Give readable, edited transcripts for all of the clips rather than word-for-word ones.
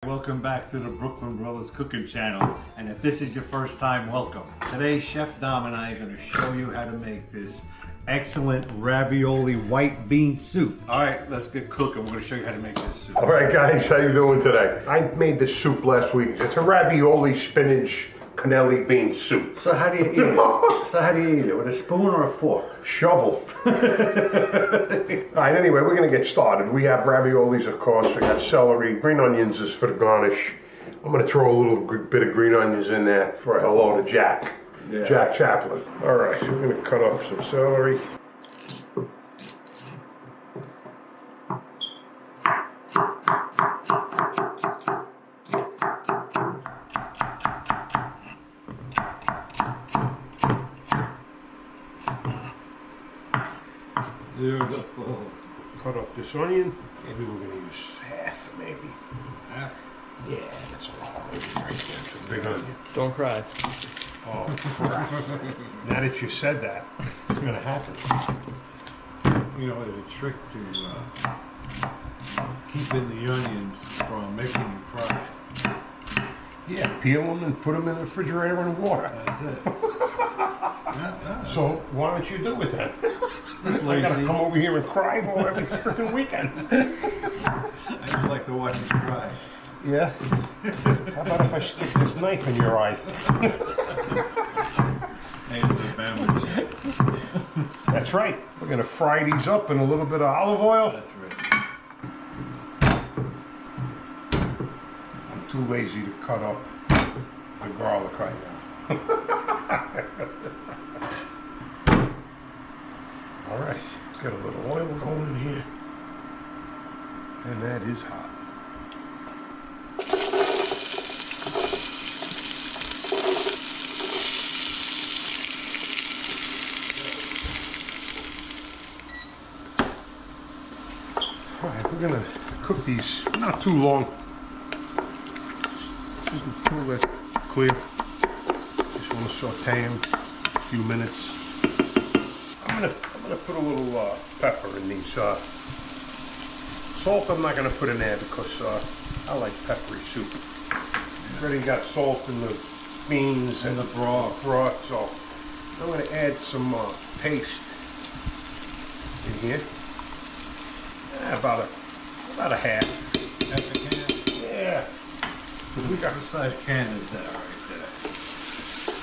Welcome back to the Brooklyn Brothers Cooking Channel, and if this is your first time, welcome. Today, Chef Dom and I are going to show you how to make this excellent ravioli white bean soup. All right, let's get cooking. We're going to show you how to make this soup. All right, guys, how you doing today? I made this soup last week. It's a ravioli spinach cannelli bean soup. So how do you eat it? With a spoon or a fork? Shovel. All right, anyway, we're going to get started. We have raviolis, of course. We got celery. Green onions is for the garnish. I'm going to throw a little bit of green onions in there for a hello to Jack. Yeah. Jack Chaplin. All right, so we're going to cut up some celery. Beautiful. Cut up this onion. Maybe we're going to use half, maybe. Half? Yeah, that's a lot of onion right there. It's a big onion. Don't cry. Oh, crap. Now that you said that, it's going to happen. You know, there's a trick to keeping the onions from making you cry. Yeah, peel them and put them in the refrigerator in water. That's it. So why don't you do it then? Just I lazy. gotta come over here and cry every freaking weekend. I just like to watch you cry. Yeah? How about if I stick this knife in your eye? Hey, it's a family check. That's right. We're gonna fry these up in a little bit of olive oil. That's right. I'm too lazy to cut up the garlic right now. All right, let's get a little oil going in here. And that is hot. All right, we're gonna cook these not too long. Pull that clear. Just want to saute them a few minutes. I'm gonna put a little pepper in these. Salt I'm not gonna put in there because I like peppery soup. Already got salt in the beans and the broth, so I'm gonna add some paste in here. About a half. That's a can? Yeah. We got a size can is that right there.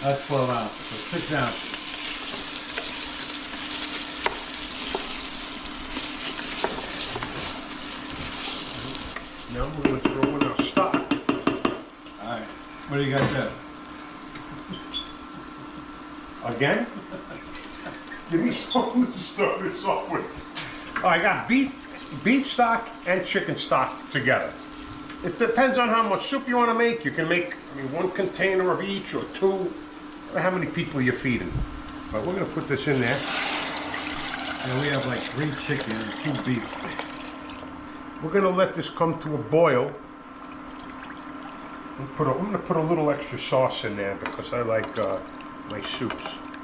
That's 12 ounces, so 6 ounces. Now we're going to throw in our stock. Alright, what do you got there? Again? Give me something to start this off with. Oh, I got beef stock and chicken stock together. It depends on how much soup you want to make. You can make, one container of each or two, or how many people you're feeding. But we're going to put this in there. And we have like 3 chicken and 2 beef. We're going to let this come to a boil. I'm going to put a little extra sauce in there because I like my soups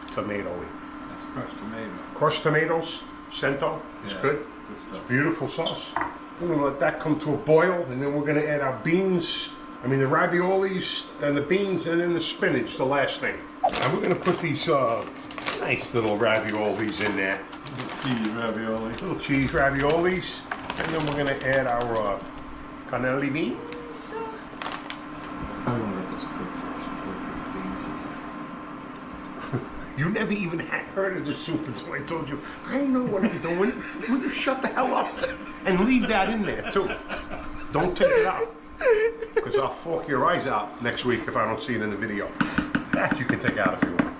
tomatoey. That's crushed tomato. Crushed tomatoes, cento, it's Yeah, good. good stuff. It's beautiful sauce. We're going to let that come to a boil, and then we're going to add our beans, the raviolis, and the beans, and then the spinach, the last thing. And we're going to put these nice little raviolis in there. Cheese ravioli. Little cheese raviolis. And then we're going to add our cannelli bean. I'm going to let this cook first before we put the beans in there. You never even had heard of the soup until I told you, I know what I'm doing. Will you shut the hell up and leave that in there too? Don't take it out. Because I'll fork your eyes out next week if I don't see it in the video. That you can take out if you want.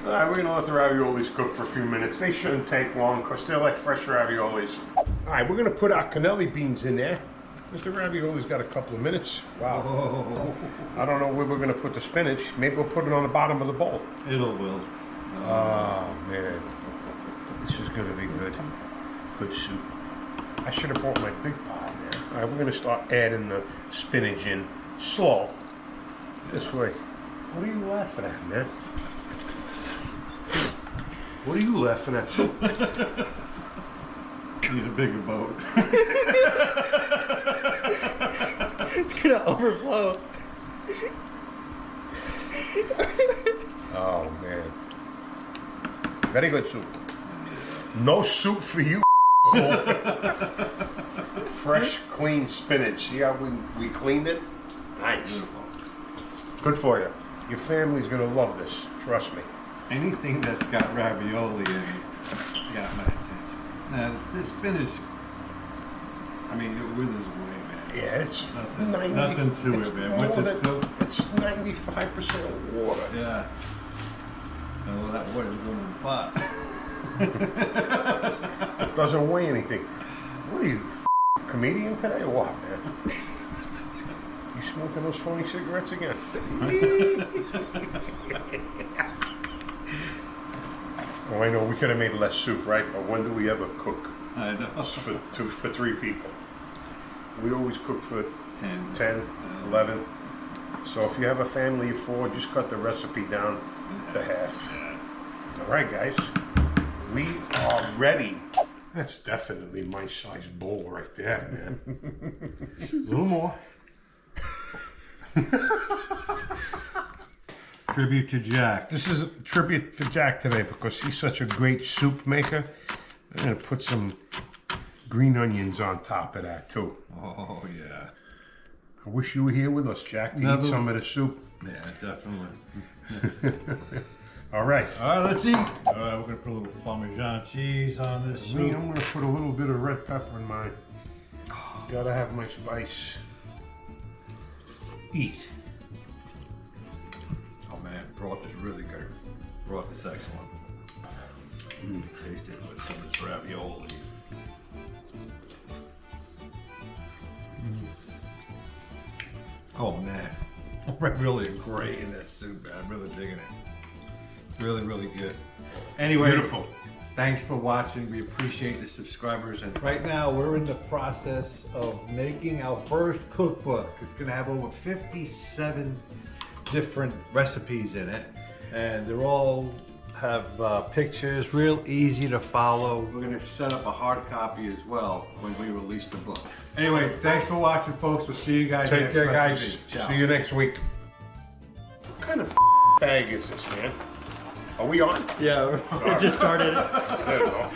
All right, we're gonna let the raviolis cook for a few minutes. They shouldn't take long because they're like fresh raviolis. All right, we're gonna put our cannelli beans in there. Mr. Ravioli's got a couple of minutes. Wow. Oh, I don't know where we're gonna put the spinach. Maybe we'll put it on the bottom of the bowl. it'll wilt. Oh man, this is gonna be good. Good soup. I should have brought my big pot in there. All right, we're gonna start adding the spinach in slow. This way. What are you laughing at, man? What are you laughing at? Need a bigger boat. It's gonna overflow. Oh man. Very good soup. No soup for you. Fresh, clean spinach. See how we cleaned it? Nice. Beautiful. Good for you. Your family's gonna love this. Trust me. Anything that's got ravioli in it's got my attention. Now, this spinach, I mean, it withers away, man. Yeah, it's Nothing to it, man. Once it's cooked. It's 95% water. Yeah. No, that water's going in the pot. It doesn't weigh anything. What are you, comedian today or what, man? You smoking those phony cigarettes again? Well, I know we could have made less soup, right? But when do we ever cook I know. for 3 people? We always cook for 10. 10, 11. So if you have a family of 4, just cut the recipe down to half. All right, guys. We are ready. That's definitely my size bowl right there, man. A little more. Tribute to Jack. This is a tribute to Jack today because he's such a great soup maker. I'm going to put some green onions on top of that, too. Oh, yeah. I wish you were here with us, Jack, to eat some of the soup. Yeah, definitely. All right. All right, let's eat. All right, we're going to put a little Parmesan cheese on this Me, soup. I'm going to put a little bit of red pepper in mine. Gotta have my spice. Eat. Oh, man, broth is really good. Broth is excellent. Taste it with some of this ravioli. Oh, man. Ravioli are great in this soup, man. I'm really digging it. Really, really good. Anyway, Beautiful. Thanks for watching. We appreciate the subscribers. And right now, we're in the process of making our first cookbook. It's going to have over 57 different recipes in it. And they're all have pictures, real easy to follow. We're going to set up a hard copy as well when we release the book. Anyway, thanks for watching, folks. We'll see you guys Take next care, guys. recipe. Ciao. See you next week. What kind of bag is this, man? Are we on? Yeah, we just started. I don't know.